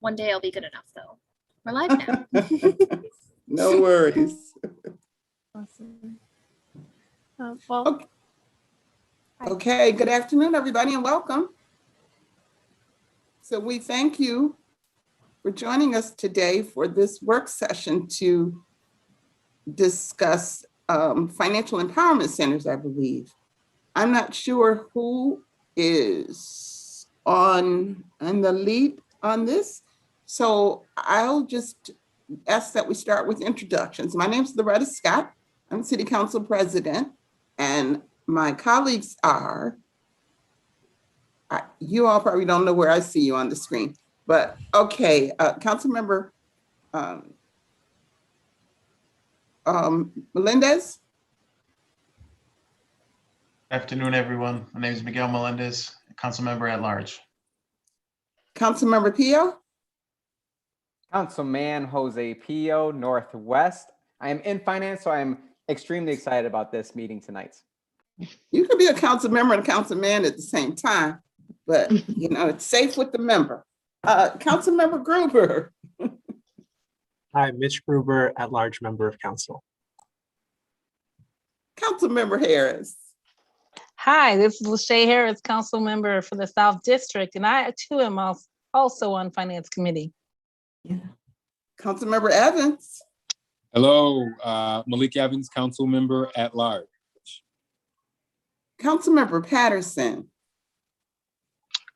One day I'll be good enough, though. We're live now. No worries. Awesome. Okay, good afternoon, everybody, and welcome. So we thank you for joining us today for this work session to discuss financial empowerment centers, I believe. I'm not sure who is on the lead on this, so I'll just ask that we start with introductions. My name is Loretta Scott. I'm City Council President, and my colleagues are, you all probably don't know where I see you on the screen, but okay, Councilmember Melendez. Afternoon, everyone. My name is Miguel Melendez, council member at large. Councilmember Pio. Councilman Jose Pio, Northwest. I am in finance, so I'm extremely excited about this meeting tonight. You could be a council member and a councilman at the same time, but you know, it's safe with the member. Councilmember Gruber. Hi, Mitch Gruber, at-large member of council. Councilmember Harris. Hi, this is Lachey Harris, council member for the South District, and I too am also on Finance Committee. Yeah. Councilmember Evans. Hello, Malik Evans, council member at large. Councilmember Patterson.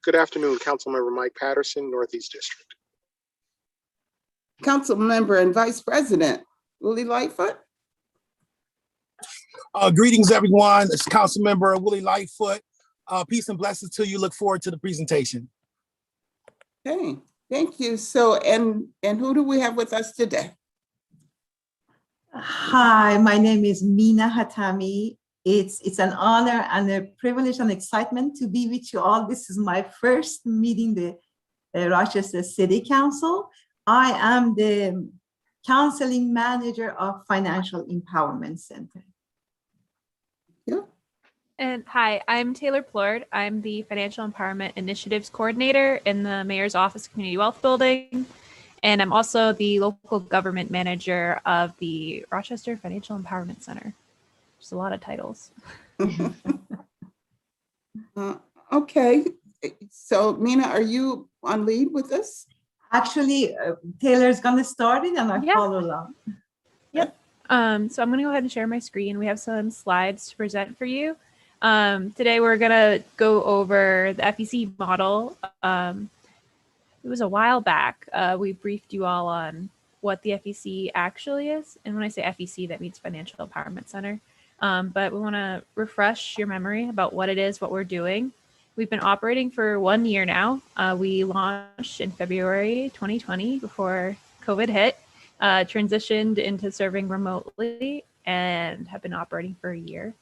Good afternoon, Councilmember Mike Patterson, Northeast District. Councilmember and Vice President Willie Lightfoot. Greetings, everyone. It's Councilmember Willie Lightfoot. Peace and blessings to you. Look forward to the presentation. Okay, thank you. So, and who do we have with us today? Hi, my name is Mina Hatami. It's an honor and a privilege and excitement to be with you all. This is my first meeting the Rochester City Council. I am the counseling manager of Financial Empowerment Center. Yeah. And hi, I'm Taylor Plord. I'm the Financial Empowerment Initiatives Coordinator in the Mayor's Office of Community Wealth Building. And I'm also the local government manager of the Rochester Financial Empowerment Center. Just a lot of titles. Okay, so Mina, are you on lead with this? Actually, Taylor's gonna start it and I follow along. Yep. So I'm gonna go ahead and share my screen. We have some slides to present for you. Today we're gonna go over the FEC model. It was a while back. We briefed you all on what the FEC actually is. And when I say FEC, that means Financial Empowerment Center. But we wanna refresh your memory about what it is, what we're doing. We've been operating for 1 year now. We launched in February 2020 before COVID hit, transitioned into serving remotely and have been operating for a year.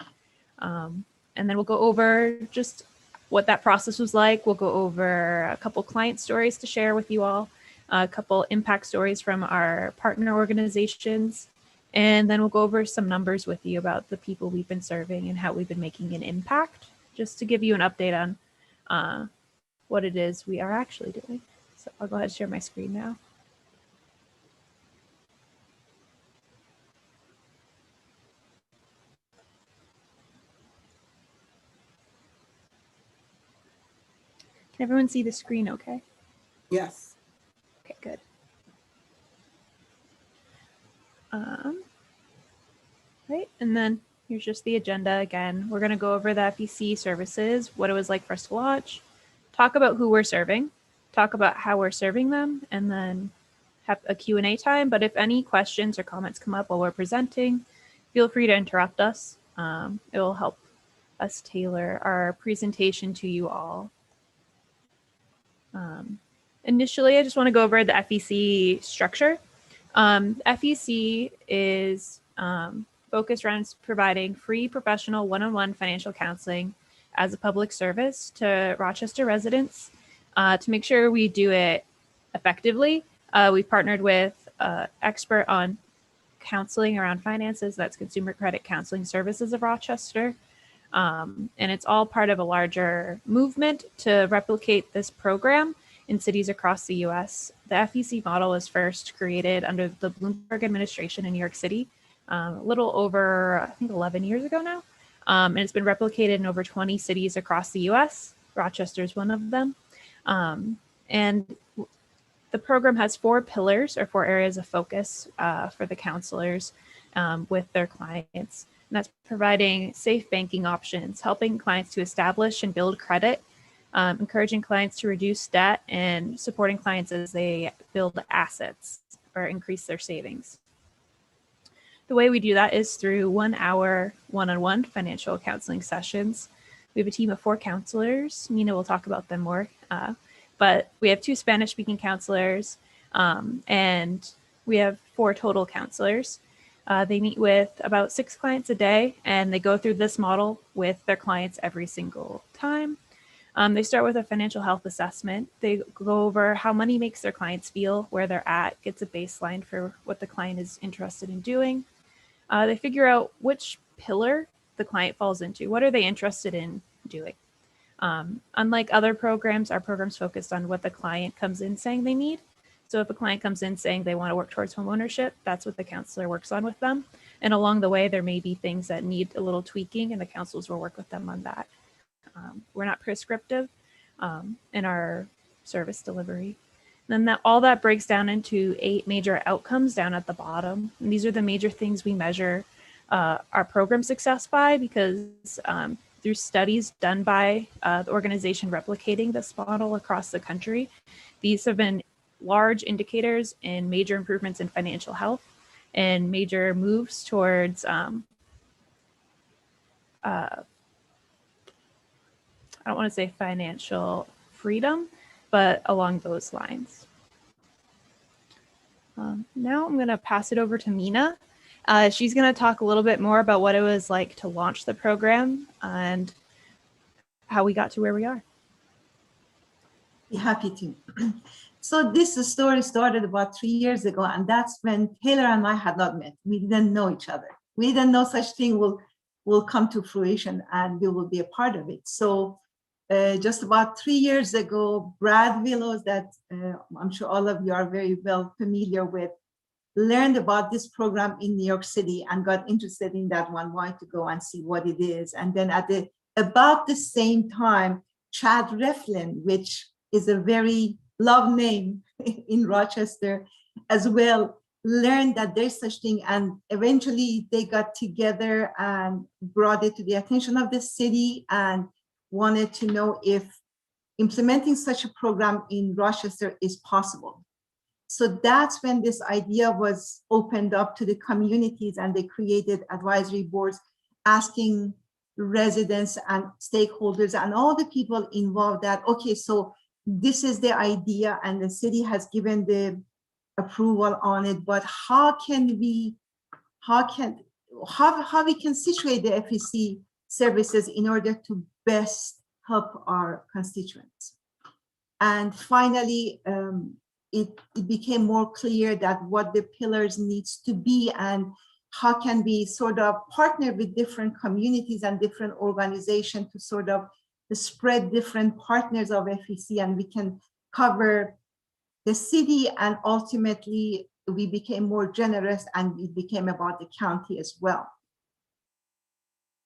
And then we'll go over just what that process was like. We'll go over a couple client stories to share with you all, a couple impact stories from our partner organizations, and then we'll go over some numbers with you about the people we've been serving and how we've been making an impact, just to give you an update on what it is we are actually doing. So I'll go ahead and share my screen now. Can everyone see the screen okay? Yes. Okay, good. Right, and then here's just the agenda again. We're gonna go over the FEC services, what it was like for us to launch, talk about who we're serving, talk about how we're serving them, and then have a Q&A time. But if any questions or comments come up while we're presenting, feel free to interrupt us. It will help us tailor our presentation to you all. Initially, I just want to go over the FEC structure. FEC is focused around providing free professional one-on-one financial counseling as a public service to Rochester residents. To make sure we do it effectively, we've partnered with an expert on counseling around finances. That's Consumer Credit Counseling Services of Rochester. And it's all part of a larger movement to replicate this program in cities across the US. The FEC model was first created under the Bloomberg administration in New York City, a little over, I think, 11 years ago now. And it's been replicated in over 20 cities across the US. Rochester is one of them. And the program has 4 pillars or 4 areas of focus for the counselors with their clients. And that's providing safe banking options, helping clients to establish and build credit, encouraging clients to reduce debt, and supporting clients as they build assets or increase their savings. The way we do that is through 1 hour one-on-one financial counseling sessions. We have a team of 4 counselors. Mina will talk about them more, but we have 2 Spanish-speaking counselors, and we have 4 total counselors. They meet with about 6 clients a day, and they go through this model with their clients every single time. They start with a financial health assessment. They go over how money makes their clients feel, where they're at, gets a baseline for what the client is interested in doing. They figure out which pillar the client falls into. What are they interested in doing? Unlike other programs, our program's focused on what the client comes in saying they need. So if a client comes in saying they want to work towards home ownership, that's what the counselor works on with them. And along the way, there may be things that need a little tweaking, and the counselors will work with them on that. We're not prescriptive in our service delivery. And then all that breaks down into 8 major outcomes down at the bottom. And these are the major things we measure our program success by, because through studies done by the organization replicating this model across the country, these have been large indicators in major improvements in financial health and major moves towards I don't want to say financial freedom, but along those lines. Now I'm going to pass it over to Mina. She's going to talk a little bit more about what it was like to launch the program and how we got to where we are. Be happy to. So this story started about 3 years ago, and that's when Taylor and I had not met. We didn't know each other. We didn't know such thing will come to fruition and we will be a part of it. So just about 3 years ago, Brad Willows, that I'm sure all of you are very well familiar with, learned about this program in New York City and got interested in that one, wanted to go and see what it is. And then about the same time, Chad Reflin, which is a very loved name in Rochester as well, learned that there's such thing, and eventually they got together and brought it to the attention of the city and wanted to know if implementing such a program in Rochester is possible. So that's when this idea was opened up to the communities, and they created advisory boards asking residents and stakeholders and all the people involved that, okay, so this is the idea and the city has given the approval on it, but how we can situate the FEC services in order to best help our constituents. And finally, it became more clear that what the pillars needs to be and how can we sort of partner with different communities and different organizations to sort of spread different partners of FEC, and we can cover the city, and ultimately we became more generous and it became about the county as well.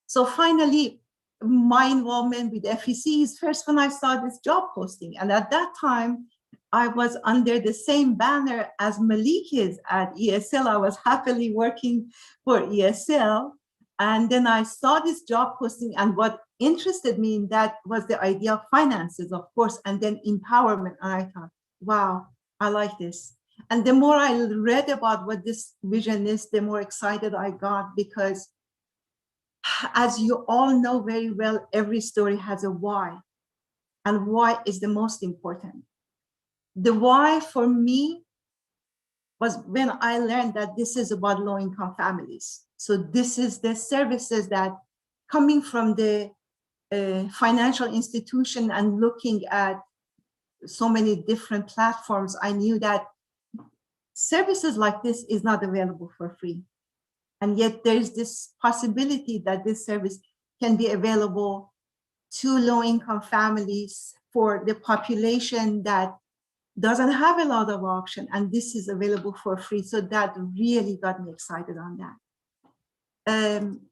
So finally, my involvement with FEC is first when I saw this job posting, and at that time I was under the same banner as Malik is at ESL. I was happily working for ESL, and then I saw this job posting, and what interested me in that was the idea of finances, of course, and then empowerment. And I thought, wow, I like this. And the more I read about what this vision is, the more excited I got, because as you all know very well, every story has a why, and why is the most important. The why for me was when I learned that this is about low-income families. So this is the services that coming from the financial institution and looking at so many different platforms, I knew that services like this is not available for free. And yet there's this possibility that this service can be available to low-income families for the population that doesn't have a lot of option, and this is available for free. So that really got me excited on that.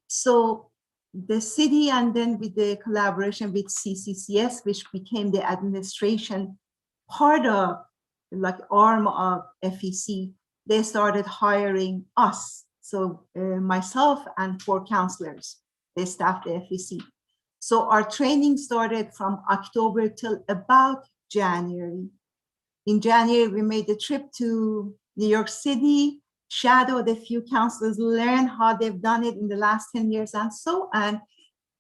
So the city, and then with the collaboration with CCCS, which became the administration part of, like, arm of FEC, they started hiring us. So myself and 4 counselors, they staffed the FEC. So our training started from October till about January. In January, we made the trip to New York City, shadowed a few counselors, learned how they've done it in the last 10 years and so on.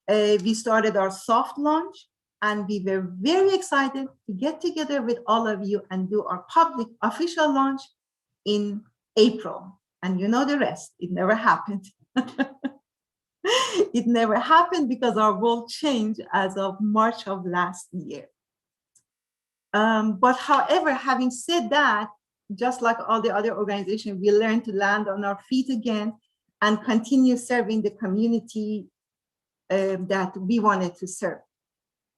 We started our soft launch, and we were very excited to get together with all of you and do our public official launch in April. And you know the rest, it never happened. It never happened because our world changed as of March of last year. But however, having said that, just like all the other organizations, we learned to land on our feet again and continue serving the community that we wanted to serve.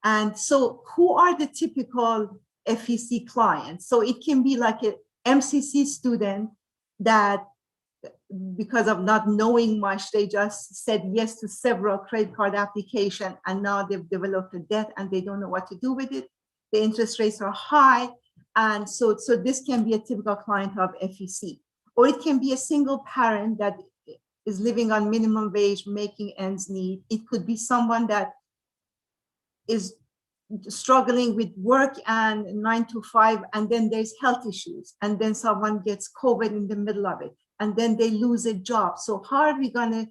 And so who are the typical FEC clients? So it can be like an MCC student that, because of not knowing much, they just said yes to several credit card applications, and now they've developed a debt and they don't know what to do with it. The interest rates are high. And so this can be a typical client of FEC. Or it can be a single parent that is living on minimum wage, making ends meet. It could be someone that is struggling with work and 9 to 5, and then there's health issues, and then someone gets COVID in the middle of it, and then they lose a job. So how are we gonna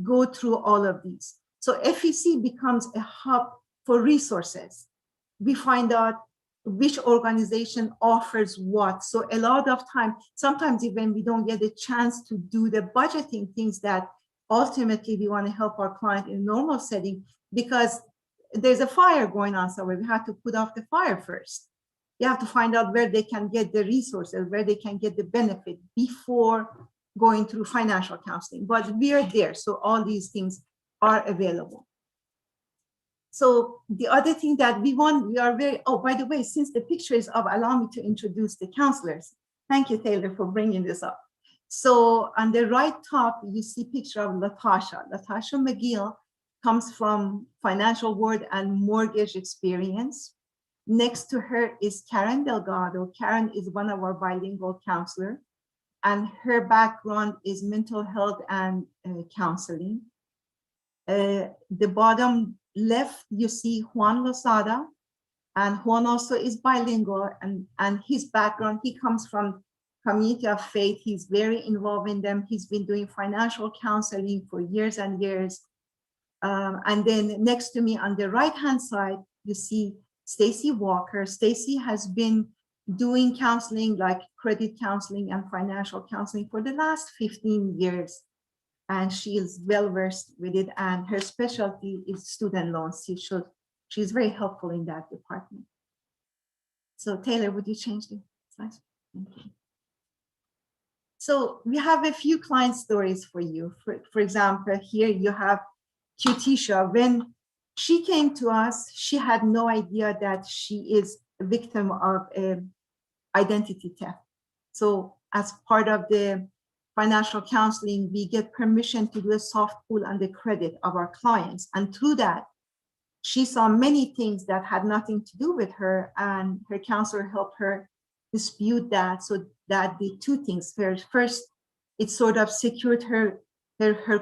go through all of these? So FEC becomes a hub for resources. We find out which organization offers what. So a lot of time, sometimes even we don't get a chance to do the budgeting things that ultimately we want to help our client in a normal setting, because there's a fire going on somewhere. We have to put off the fire first. You have to find out where they can get the resources, where they can get the benefit before going through financial counseling. But we are there, so all these things are available. So the other thing that we are very, oh, by the way, since the picture is up, allow me to introduce the counselors. Thank you, Taylor, for bringing this up. So on the right top, you see a picture of Latasha. Latasha McGill comes from financial world and mortgage experience. Next to her is Karen Delgado. Karen is one of our bilingual counselors, and her background is mental health and counseling. The bottom left, you see Juan Lozada, and Juan also is bilingual, and his background, he comes from community of faith. He's very involved in them. He's been doing financial counseling for years and years. And then next to me on the right-hand side, you see Stacy Walker. Stacy has been doing counseling, like credit counseling and financial counseling, for the last 15 years. And she is well-versed with it, and her specialty is student loans. She's very helpful in that department. So Taylor, would you change the slides? Thank you. So we have a few client stories for you. For example, here you have Cutisha. When she came to us, she had no idea that she is a victim of identity theft. So as part of the financial counseling, we get permission to do a soft pull on the credit of our clients. And through that, she saw many things that had nothing to do with her, and her counselor helped her dispute that. So that did two things. First, it sort of secured her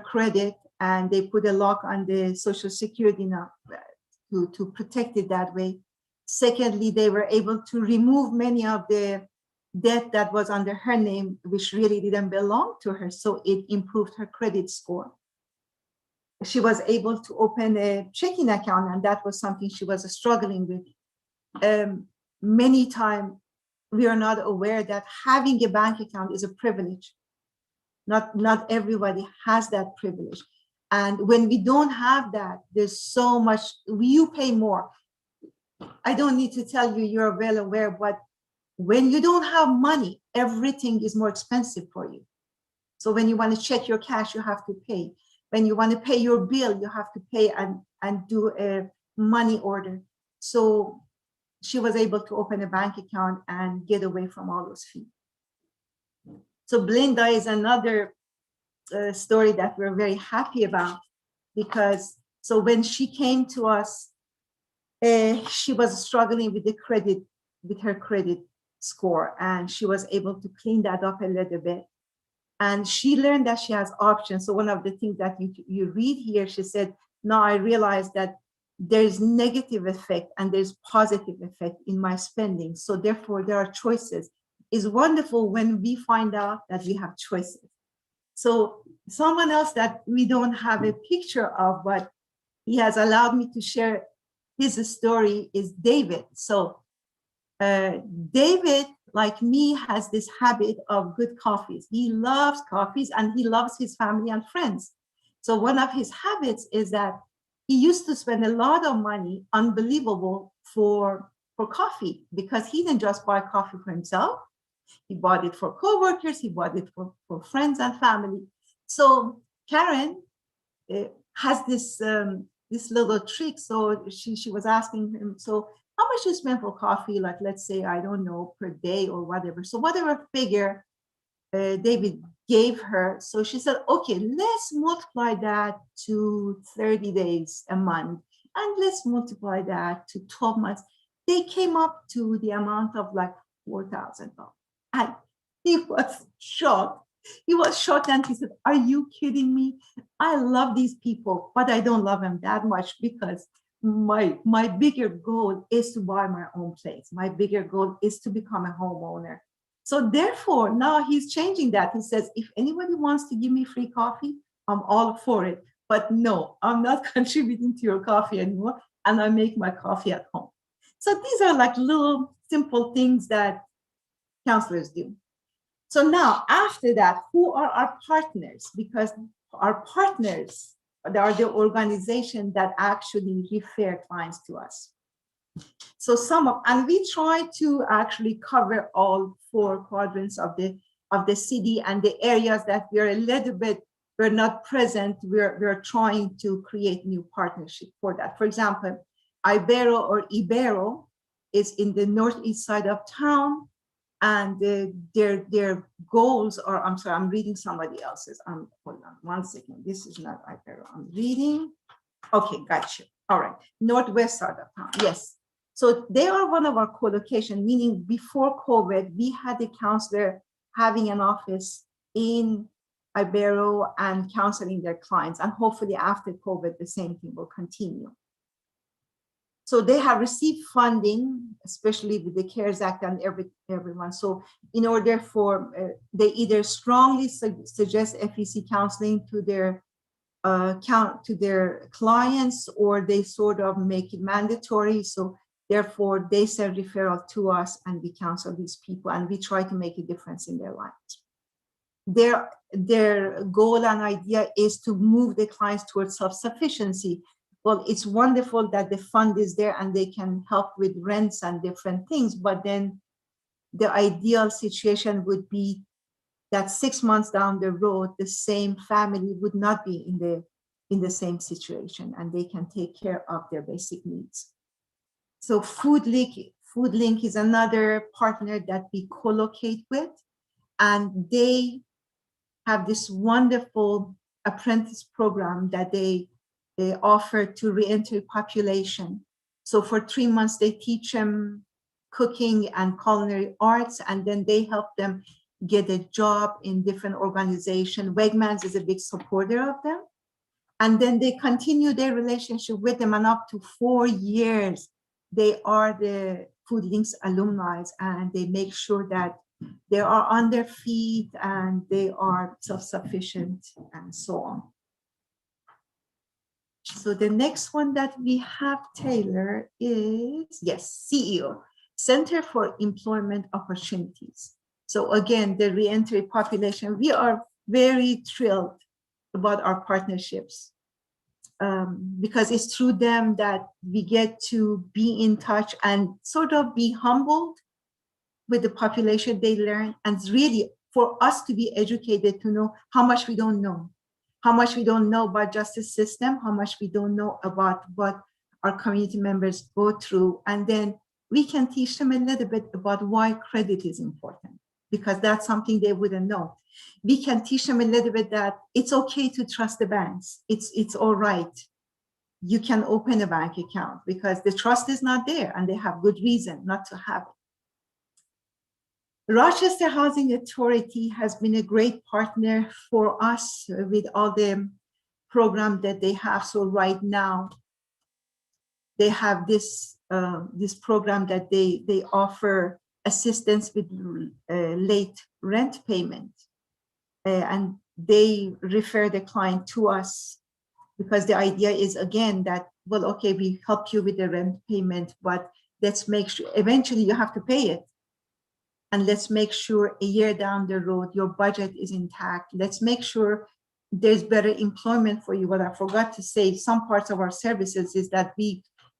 credit, and they put a lock on the Social Security now to protect it that way. Secondly, they were able to remove many of the debt that was under her name, which really didn't belong to her. So it improved her credit score. She was able to open a checking account, and that was something she was struggling with. Many times, we are not aware that having a bank account is a privilege. Not everybody has that privilege. And when we don't have that, there's so much, you pay more. I don't need to tell you, you're well aware, but when you don't have money, everything is more expensive for you. So when you want to check your cash, you have to pay. When you want to pay your bill, you have to pay and do a money order. So she was able to open a bank account and get away from all those fees. So Belinda is another story that we're very happy about, because so when she came to us, she was struggling with her credit score, and she was able to clean that up a little bit. And she learned that she has options. So one of the things that you read here, she said, now I realize that there's negative effect and there's positive effect in my spending. So therefore there are choices. It's wonderful when we find out that we have choices. So someone else that we don't have a picture of, but he has allowed me to share his story, is David. So David, like me, has this habit of good coffees. He loves coffees and he loves his family and friends. So one of his habits is that he used to spend a lot of money, unbelievable, for coffee, because he didn't just buy coffee for himself. He bought it for coworkers, he bought it for friends and family. So Karen has this little trick. So she was asking him, so how much you spend for coffee? Like, let's say, I don't know, per day or whatever. So whatever figure David gave her. So she said, okay, let's multiply that to 30 days a month. And let's multiply that to 12 months. They came up to the amount of like $4,000. And he was shocked. He was shocked, and he said, are you kidding me? I love these people, but I don't love them that much, because my bigger goal is to buy my own place. My bigger goal is to become a homeowner. So therefore, now he's changing that. He says, if anybody wants to give me free coffee, I'm all for it. But no, I'm not contributing to your coffee anymore, and I make my coffee at home. So these are like little simple things that counselors do. So now, after that, who are our partners? Because our partners, they are the organization that actually refer clients to us. So and we try to actually cover all 4 quadrants of the city, and the areas that we're a little bit, we're not present, we're trying to create new partnership for that. For example, Ibero is in the northeast side of town, and their goals are, I'm sorry, I'm reading somebody else's. Hold on one second. This is not Ibero. I'm reading. Okay, gotcha. All right, northwest side of town. Yes. So they are one of our co-location, meaning before COVID, we had a counselor having an office in Ibero and counseling their clients. And hopefully after COVID, the same thing will continue. So they have received funding, especially with the CARES Act and everyone. So in order for, they either strongly suggest FEC counseling to their clients, or they sort of make it mandatory. So therefore they send referral to us and we counsel these people, and we try to make a difference in their lives. Their goal and idea is to move the clients towards self-sufficiency. Well, it's wonderful that the fund is there and they can help with rents and different things, but then the ideal situation would be that 6 months down the road, the same family would not be in the same situation, and they can take care of their basic needs. So FoodLink is another partner that we co-locate with, and they have this wonderful apprentice program that they offer to reentry population. So for 3 months, they teach them cooking and culinary arts, and then they help them get a job in different organizations. Wegmans is a big supporter of them. And then they continue their relationship with them, and up to 4 years, they are the FoodLink's alumni, and they make sure that they are on their feet and they are self-sufficient and so on. So the next one that we have, Taylor, is, yes, CEO, Center for Employment Opportunities. So again, the reentry population, we are very thrilled about our partnerships because it's through them that we get to be in touch and sort of be humbled with the population they learn, and really for us to be educated to know how much we don't know. How much we don't know about justice system, how much we don't know about what our community members go through. And then we can teach them a little bit about why credit is important, because that's something they wouldn't know. We can teach them a little bit that it's okay to trust the banks. It's all right. You can open a bank account because the trust is not there and they have good reason not to have it. Rochester Housing Authority has been a great partner for us with all the programs that they have. So right now, they have this program that they offer assistance with late rent payment. And they refer the client to us because the idea is, again, that, well, okay, we help you with the rent payment, but let's make sure eventually you have to pay it. And let's make sure a year down the road, your budget is intact. Let's make sure there's better employment for you. What I forgot to say, some parts of our services is that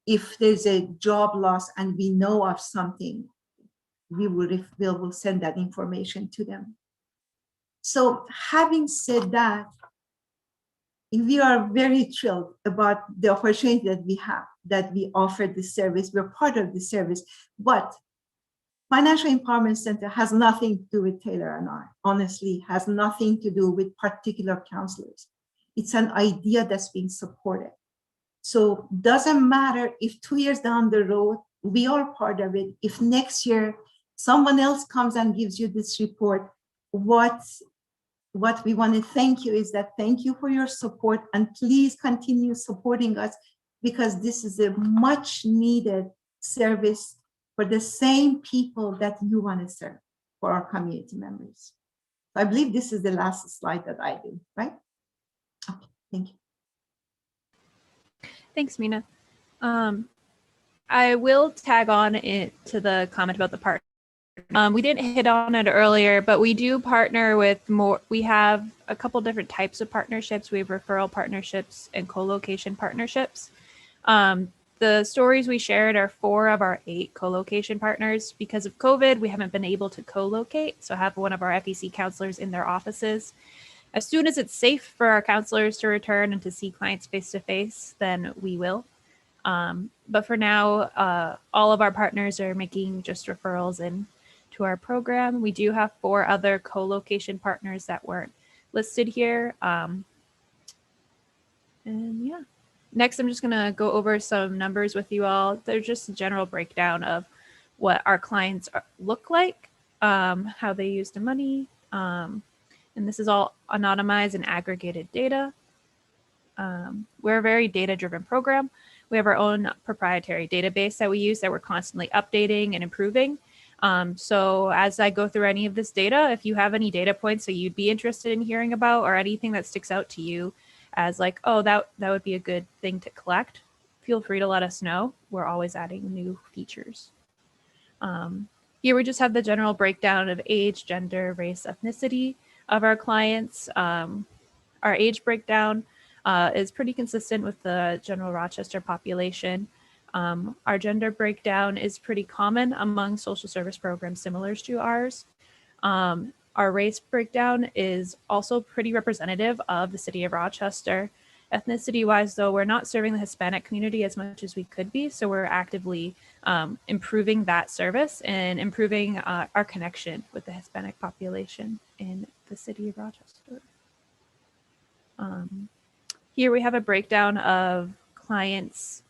if there's a job loss and we know of something, we will send that information to them. So having said that, we are very thrilled about the opportunity that we have, that we offer this service. We're part of the service, but Financial Empowerment Center has nothing to do with Taylor and I, honestly, has nothing to do with particular counselors. It's an idea that's being supported. So doesn't matter if 2 years down the road, we are part of it. If next year someone else comes and gives you this report, what we want to thank you is that thank you for your support, and please continue supporting us because this is a much needed service for the same people that you want to serve, for our community members. I believe this is the last slide that I do, right? Okay, thank you. Thanks, Mina. I will tag on it to the comment about the partner. We didn't hit on it earlier, but we do partner with more. We have a couple different types of partnerships. We have referral partnerships and co-location partnerships. The stories we shared are 4 of our 8 co-location partners. Because of COVID, we haven't been able to co-locate, so have one of our FEC counselors in their offices. As soon as it's safe for our counselors to return and to see clients face-to-face, then we will. But for now, all of our partners are making just referrals in to our program. We do have 4 other co-location partners that weren't listed here. And yeah. Next, I'm just going to go over some numbers with you all. They're just a general breakdown of what our clients look like, how they use the money. And this is all anonymized and aggregated data. We're a very data-driven program. We have our own proprietary database that we use that we're constantly updating and improving. So as I go through any of this data, if you have any data points that you'd be interested in hearing about or anything that sticks out to you as like, oh, that would be a good thing to collect, feel free to let us know. We're always adding new features. Here we just have the general breakdown of age, gender, race, ethnicity of our clients. Our age breakdown is pretty consistent with the general Rochester population. Our gender breakdown is pretty common among social service programs similar to ours. Our race breakdown is also pretty representative of the city of Rochester. Ethnicity-wise, though, we're not serving the Hispanic community as much as we could be, so we're actively improving that service and improving our connection with the Hispanic population in the city of Rochester. Here we have a breakdown of clients'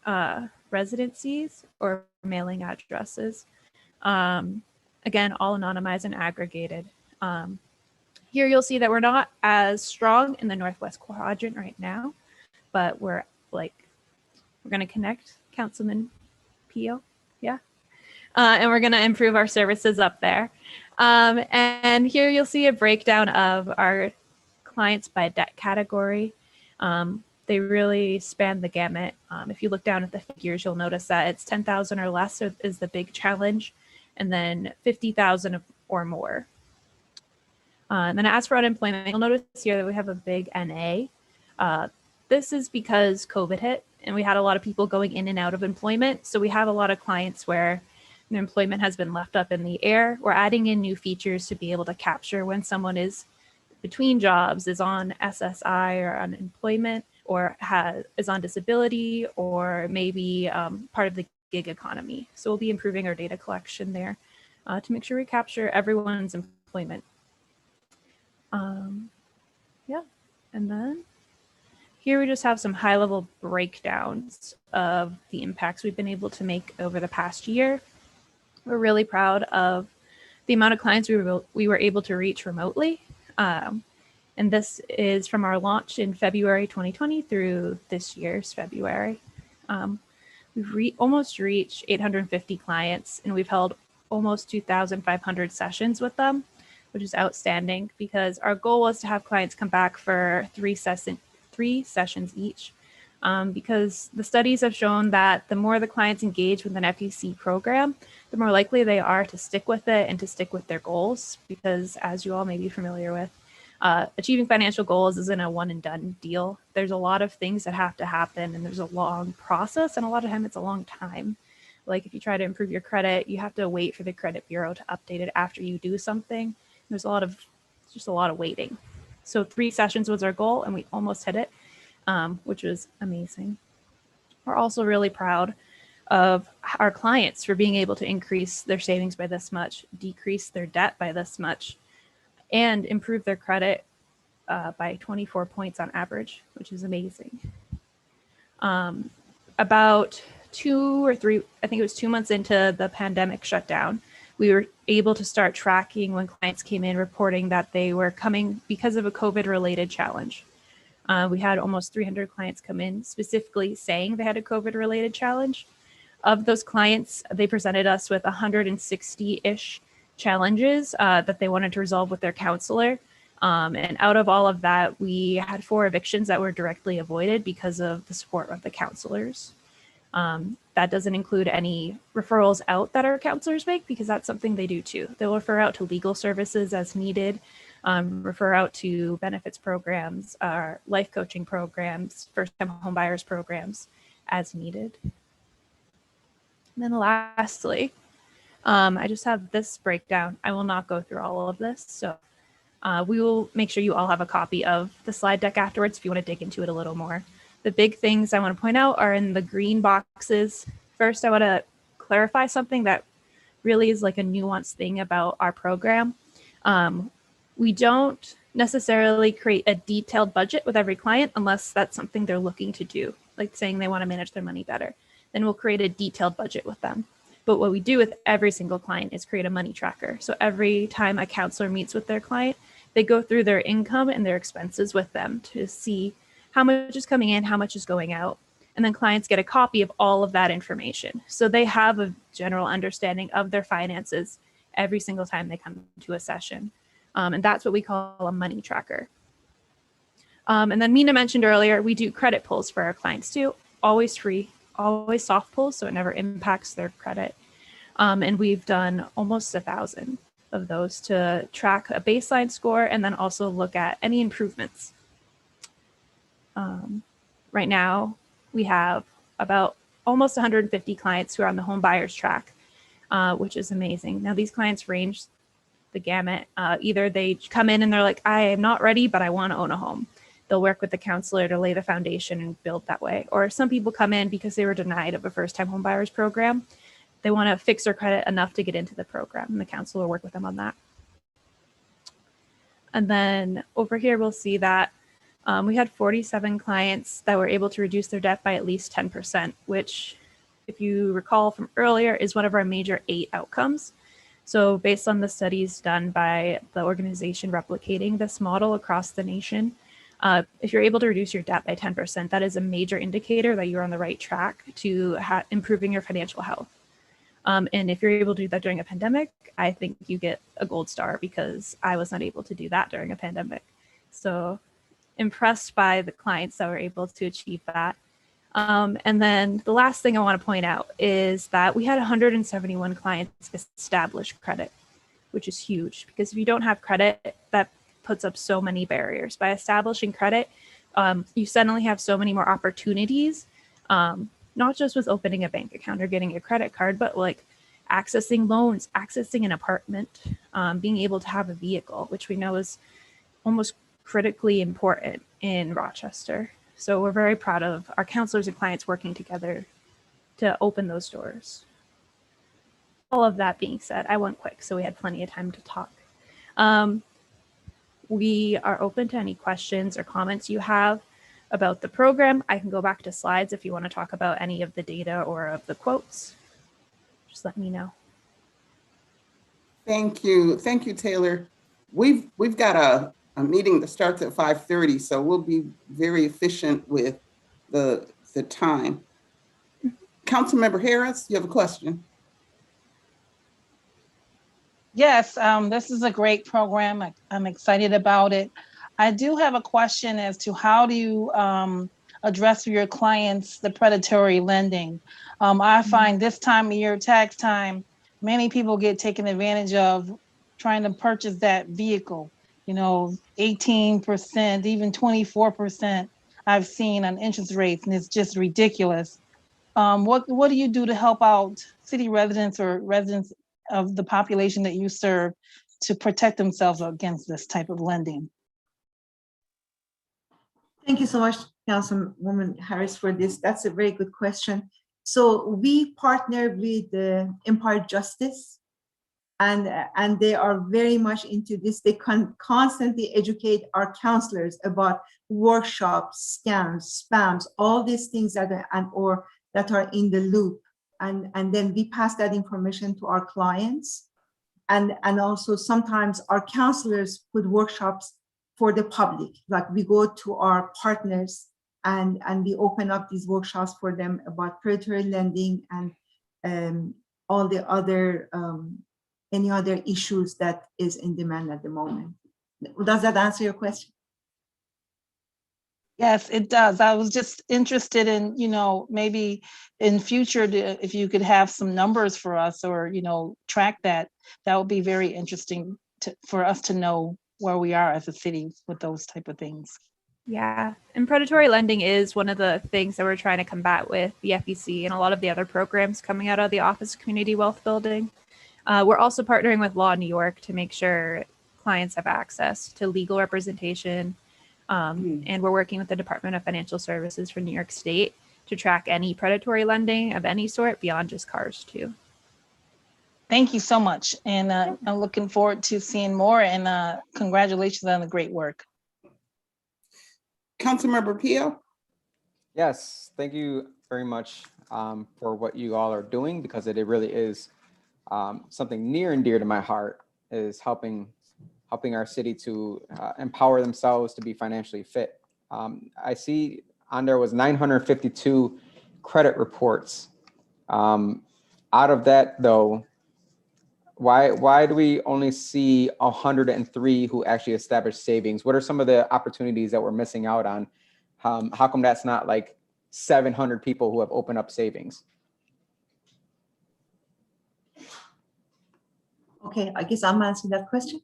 residencies or mailing addresses. Again, all anonymized and aggregated. Here you'll see that we're not as strong in the Northwest quadrant right now, but we're going to connect Councilman Pio, yeah, and we're going to improve our services up there. And here you'll see a breakdown of our clients by debt category. They really span the gamut. If you look down at the figures, you'll notice that it's 10,000 or less is the big challenge, and then 50,000 or more. And then as for unemployment, you'll notice here that we have a big NA. This is because COVID hit and we had a lot of people going in and out of employment. So we have a lot of clients where their employment has been left up in the air. We're adding in new features to be able to capture when someone is between jobs, is on SSI or unemployment, or is on disability, or maybe part of the gig economy. So we'll be improving our data collection there to make sure we capture everyone's employment. Yeah, and then here we just have some high-level breakdowns of the impacts we've been able to make over the past year. We're really proud of the amount of clients we were able to reach remotely. And this is from our launch in February 2020 through this year's February. We've almost reached 850 clients, and we've held almost 2,500 sessions with them, which is outstanding because our goal was to have clients come back for three sessions each. Because the studies have shown that the more the clients engage with an FEC program, the more likely they are to stick with it and to stick with their goals. Because as you all may be familiar with, achieving financial goals isn't a one and done deal. There's a lot of things that have to happen, and there's a long process, and a lot of time it's a long time. Like if you try to improve your credit, you have to wait for the credit bureau to update it after you do something. There's just a lot of waiting. So 3 sessions was our goal, and we almost hit it, which was amazing. We're also really proud of our clients for being able to increase their savings by this much, decrease their debt by this much, and improve their credit by 24 points on average, which is amazing. About 2 or 3, I think it was 2 months into the pandemic shutdown, we were able to start tracking when clients came in reporting that they were coming because of a COVID-related challenge. We had almost 300 clients come in specifically saying they had a COVID-related challenge. Of those clients, they presented us with 160-ish challenges that they wanted to resolve with their counselor. And out of all of that, we had 4 evictions that were directly avoided because of the support of the counselors. That doesn't include any referrals out that our counselors make, because that's something they do too. They'll refer out to legal services as needed, refer out to benefits programs, life coaching programs, first-time homebuyers programs as needed. And then lastly, I just have this breakdown. I will not go through all of this. So we will make sure you all have a copy of the slide deck afterwards if you want to dig into it a little more. The big things I want to point out are in the green boxes. First, I want to clarify something that really is like a nuanced thing about our program. We don't necessarily create a detailed budget with every client unless that's something they're looking to do, like saying they want to manage their money better. Then we'll create a detailed budget with them. But what we do with every single client is create a money tracker. So every time a counselor meets with their client, they go through their income and their expenses with them to see how much is coming in, how much is going out. And then clients get a copy of all of that information. So they have a general understanding of their finances every single time they come to a session. And that's what we call a money tracker. And then Mina mentioned earlier, we do credit pulls for our clients too, always free, always soft pulls, so it never impacts their credit. And we've done almost 1,000 of those to track a baseline score and then also look at any improvements. Right now, we have about almost 150 clients who are on the home buyers track, which is amazing. Now, these clients range the gamut. Either they come in and they're like, I am not ready, but I want to own a home. They'll work with the counselor to lay the foundation and build that way. Or some people come in because they were denied of a first-time home buyers program. They want to fix their credit enough to get into the program, and the counselor will work with them on that. And then over here, we'll see that we had 47 clients that were able to reduce their debt by at least 10%, which, if you recall from earlier, is one of our major 8 outcomes. So based on the studies done by the organization replicating this model across the nation, if you're able to reduce your debt by 10%, that is a major indicator that you're on the right track to improving your financial health. And if you're able to do that during a pandemic, I think you get a gold star, because I was not able to do that during a pandemic. So impressed by the clients that were able to achieve that. And then the last thing I want to point out is that we had 171 clients establish credit, which is huge, because if you don't have credit, that puts up so many barriers. By establishing credit, you suddenly have so many more opportunities, not just with opening a bank account or getting a credit card, but like accessing loans, accessing an apartment, being able to have a vehicle, which we know is almost critically important in Rochester. So we're very proud of our counselors and clients working together to open those doors. All of that being said, I went quick, so we had plenty of time to talk. We are open to any questions or comments you have about the program. I can go back to slides if you want to talk about any of the data or of the quotes. Just let me know. Thank you, Taylor. We've got a meeting that starts at 5:30, so we'll be very efficient with the time. Councilmember Harris, you have a question? Yes, this is a great program. I'm excited about it. I do have a question as to how do you address for your clients the predatory lending? I find this time of year, tax time, many people get taken advantage of trying to purchase that vehicle. 18%, even 24% I've seen on interest rates, and it's just ridiculous. What do you do to help out city residents or residents of the population that you serve to protect themselves against this type of lending? Thank you so much, Councilwoman Harris, for this. That's a very good question. So we partner with the Empire Justice, and they are very much into this. They constantly educate our counselors about workshops, scams, spams, all these things that are in the loop. And then we pass that information to our clients. And also sometimes our counselors put workshops for the public. Like we go to our partners and we open up these workshops for them about predatory lending and all the other, any other issues that is in demand at the moment. Does that answer your question? Yes, it does. I was just interested in, maybe in future, if you could have some numbers for us or, track that, that would be very interesting for us to know where we are as a city with those type of things. Yeah, and predatory lending is one of the things that we're trying to combat with the FEC and a lot of the other programs coming out of the Office of Community Wealth Building. We're also partnering with Law New York to make sure clients have access to legal representation. And we're working with the Department of Financial Services for New York State to track any predatory lending of any sort beyond just cars too. Thank you so much. And I'm looking forward to seeing more, and congratulations on the great work. Councilmember Pio? Yes, thank you very much for what you all are doing, because it really is something near and dear to my heart, is helping our city to empower themselves to be financially fit. I see on there was 952 credit reports. Out of that though, why do we only see 103 who actually established savings? What are some of the opportunities that we're missing out on? How come that's not like 700 people who have opened up savings? Okay, I guess I'm answering that question.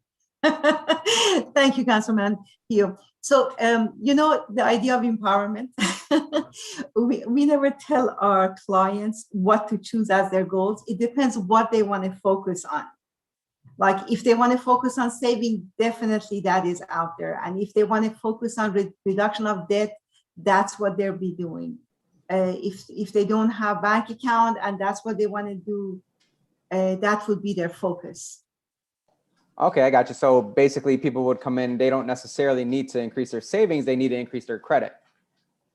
Thank you, Councilman Pio. So, the idea of empowerment, we never tell our clients what to choose as their goals. It depends what they want to focus on. Like if they want to focus on saving, definitely that is out there. And if they want to focus on reduction of debt, that's what they'll be doing. If they don't have bank account and that's what they want to do, that would be their focus. Okay, I got you. So basically people would come in, they don't necessarily need to increase their savings, they need to increase their credit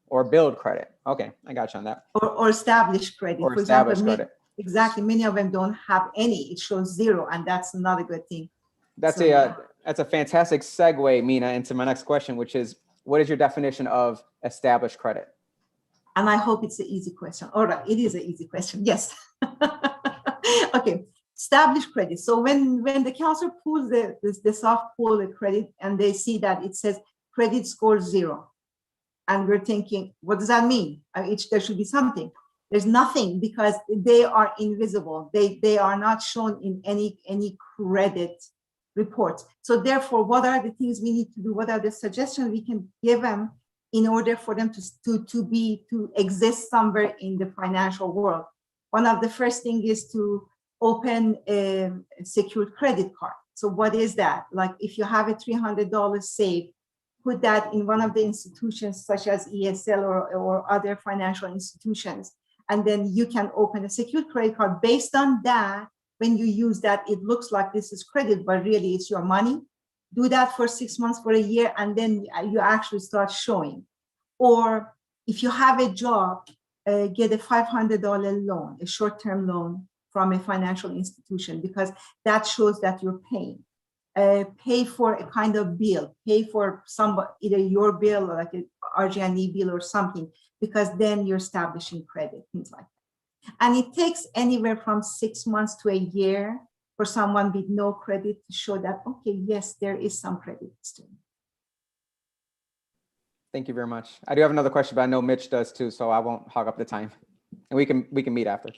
or build credit. Okay, I got you on that. Or establish credit. Or for establish example, credit. Exactly, many of them don't have any, it shows zero, and that's not a good thing. That's So, that's a fantastic segue, Mina, into my next question, which is, what is your definition of established credit? And I hope it's an easy question. All right, it is an easy question, yes. Okay, established credit. So when the counselor pulls the soft pull the credit and they see that it says credit score 0, and we're thinking, what does that mean? There should be something. There's nothing, because they are invisible. They are not shown in any credit reports. So therefore, what are the things we need to do? What are the suggestions we can give them in order for them to exist somewhere in the financial world? One of the first thing is to open a secured credit card. So what is that? Like if you have a $300 saved, put that in one of the institutions such as ESL or other financial institutions, and then you can open a secured credit card. Based on that, when you use that, it looks like this is credit, but really it's your money. Do that for 6 months, for a year, and then you actually start showing. Or if you have a job, get a $500 loan, a short-term loan from a financial institution, because that shows that you're paying. Pay for a kind of bill, pay for either your bill or like an RG&E bill or something, because then you're establishing credit, things like that. And it takes anywhere from 6 months to a year for someone with no credit to show that, okay, yes, there is some credit still. Thank you very much. I do have another question, but I know Mitch does too, so I won't hog up the time. And we can meet after.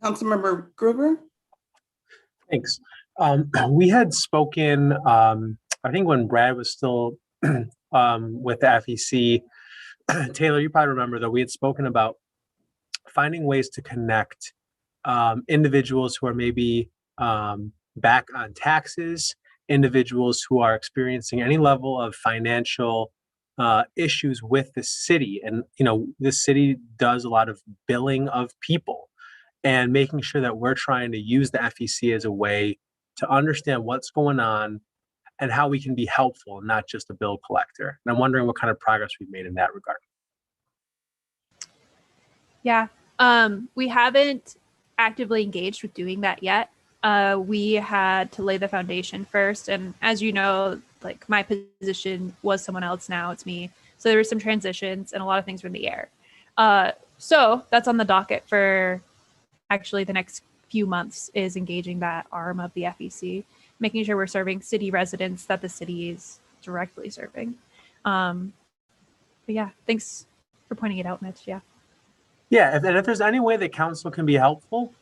Councilmember Gruber? Thanks. We had spoken, I think when Brad was still with the FEC, Taylor, you probably remember that we had spoken about finding ways to connect individuals who are maybe back on taxes, individuals who are experiencing any level of financial issues with the city. And, you know, the city does a lot of billing of people, and making sure that we're trying to use the FEC as a way to understand what's going on and how we can be helpful and not just a bill collector. And I'm wondering what kind of progress we've made in that regard. Yeah, we haven't actively engaged with doing that yet. We had to lay the foundation first. And as you know, like my position was someone else, now it's me. So there were some transitions and a lot of things were in the air. So that's on the docket for actually the next few months, is engaging that arm of the FEC, making sure we're serving city residents that the city is directly serving. But yeah, thanks for pointing it out, Mitch. Yeah. Yeah, if there's any way that council can be helpful,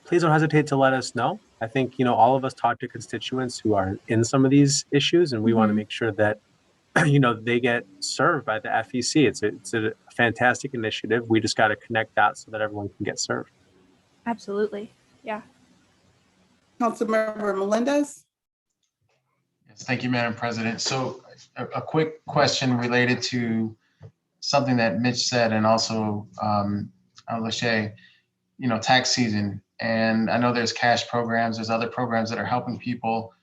please don't hesitate to let us know. I think, you know, all of us talk to constituents who are in some of these issues, and we want to make sure that, you know, they get served by the FEC. It's a fantastic initiative. We just got to connect dots so that everyone can get served. Absolutely. Yeah. Councilmember Melendez? Yes, thank you, Madam President. So a quick question related to something that Mitch said, and also Lachey, you know, tax season. And I know there's cash programs, there's other programs that are helping people,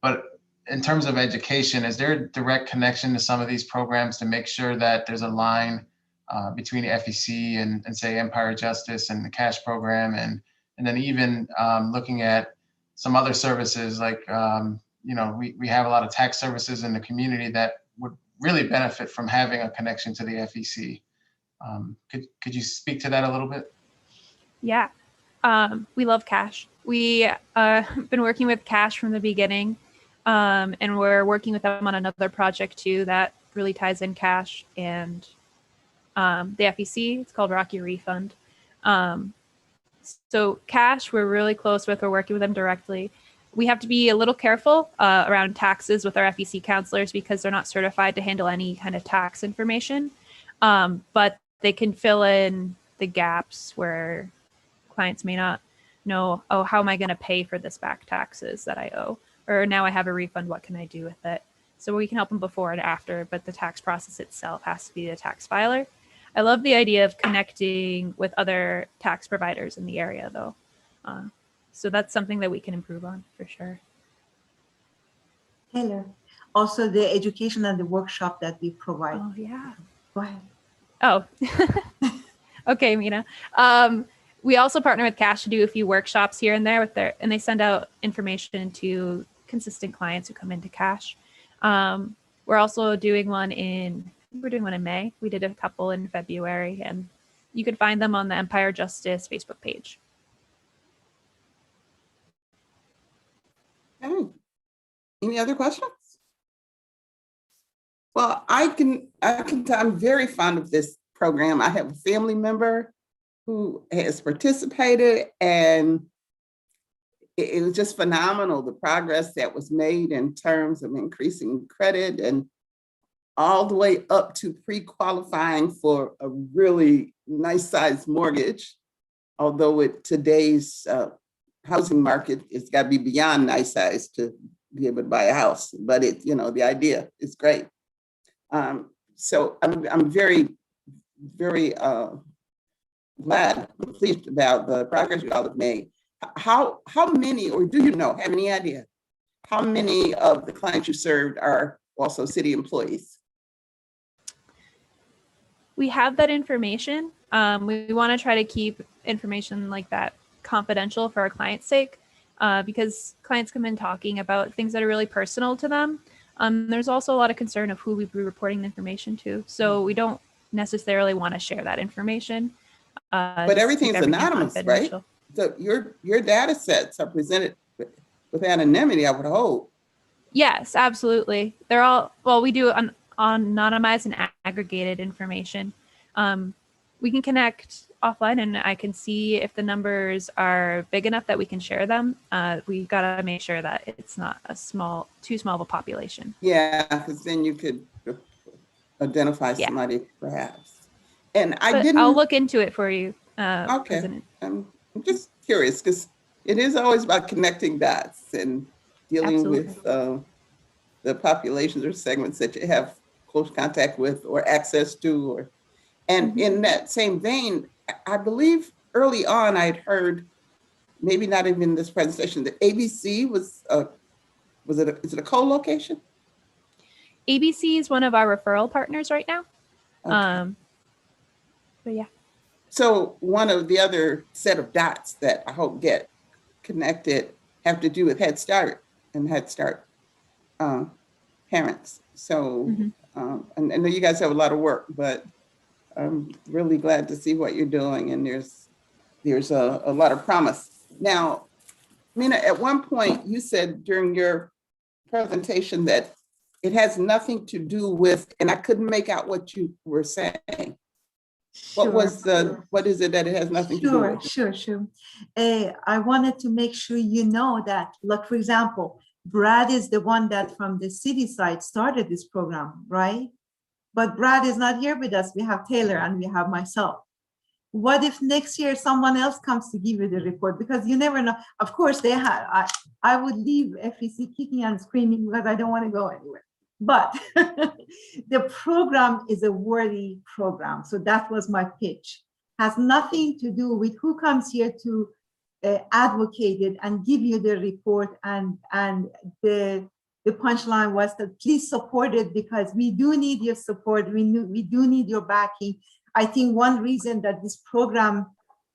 but in terms of education, is there a direct connection to some of these programs to make sure that there's a line between the FEC and say Empire Justice and the cash program, and then even looking at some other services like, you know, we have a lot of tax services in the community that would really benefit from having a connection to the FEC. Could you speak to that a little bit? Yeah. We love cash. We been working with cash from the beginning, and we're working with them on another project too that really ties in cash and the FEC. It's called Rock Your Refund. So cash, we're really close with. We're working with them directly. We have to be a little careful around taxes with our FEC counselors because they're not certified to handle any kind of tax information, but they can fill in the gaps where clients may not know, oh, how am I going to pay for this back taxes that I owe? Or now I have a refund, what can I do with it? So we can help them before and after, but the tax process itself has to be the tax filer. I love the idea of connecting with other tax providers in the area though. So that's something that we can improve on for sure. Taylor, also the education and the workshop that we provide. Oh yeah. Go ahead. Oh, okay, Mina. We also partner with Cash to do a few workshops here and there and they send out information to consistent clients who come into Cash. We're also doing one in May. We did a couple in February, and you can find them on the Empire Justice Facebook page. Okay. Any other questions? Well, I'm very fond of this program. I have a family member who has participated, and it was just phenomenal, the progress that was made in terms of increasing credit and all the way up to pre-qualifying for a really nice sized mortgage. Although with today's housing market, it's got to be beyond nice size to be able to buy a house, but the idea is great. So I'm very, very glad, pleased about the progress you all have made. How many, or do you know, have any idea, how many of the clients you served are also city employees? We have that information. We want to try to keep information like that confidential for our clients' sake, because clients come in talking about things that are really personal to them. There's also a lot of concern of who we'd be reporting the information to. So we don't necessarily want to share that information. But everything's anonymous, right? confidential. So your data sets are presented with anonymity, I would hope. Yes, absolutely. They're all, well, we do anonymized and aggregated information. We can connect offline and I can see if the numbers are big enough that we can share them. We got to make sure that it's not too small of a population. Yeah, because then you could identify somebody perhaps. And I'll look into it for you, okay. President. I'm just curious because it is always about connecting dots and dealing with the populations or segments that you have close contact with or access to. And in that same vein, I believe early on I'd heard, maybe not even this presentation, that ABC is it a co-location? ABC is one of our referral partners right now. Okay. But yeah. So one of the other set of dots that I hope get connected have to do with Head Start and Head Start parents. So, and I know you guys have a lot of work, but I'm really glad to see what you're doing, and there's a lot of promise. Now, Mina, at one point you said during your presentation that it has nothing to do with, and I couldn't make out what you were saying. What is it that it has nothing to do with? Sure. I wanted to make sure you know that, look, for example, Brad is the one that from the city side started this program, right? But Brad is not here with us. We have Taylor and we have myself. What if next year someone else comes to give you the report? Because you never know. Of course, I would leave FEC kicking and screaming because I don't want to go anywhere. But the program is a worthy program. So that was my pitch. Has nothing to do with who comes here to advocate it and give you the report. And the punchline was that please support it because we do need your support. We do need your backing. I think one reason that this program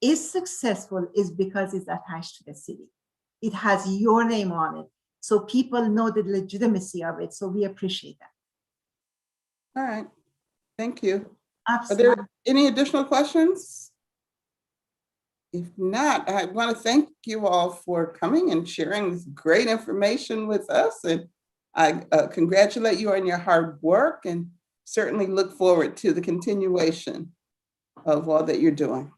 is successful is because it's attached to the city. It has your name on it. So people know the legitimacy of it. So we appreciate that. All right. Thank you. Absolutely. Are there any additional questions? If not, I want to thank you all for coming and sharing this great information with us. And I congratulate you on your hard work and certainly look forward to the continuation of all that you're doing.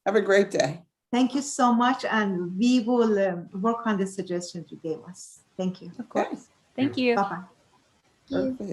Have a great day. Thank you so much. And we will work on the suggestions you gave us. Thank you. Of course. Thank you. Bye-bye. Perfect.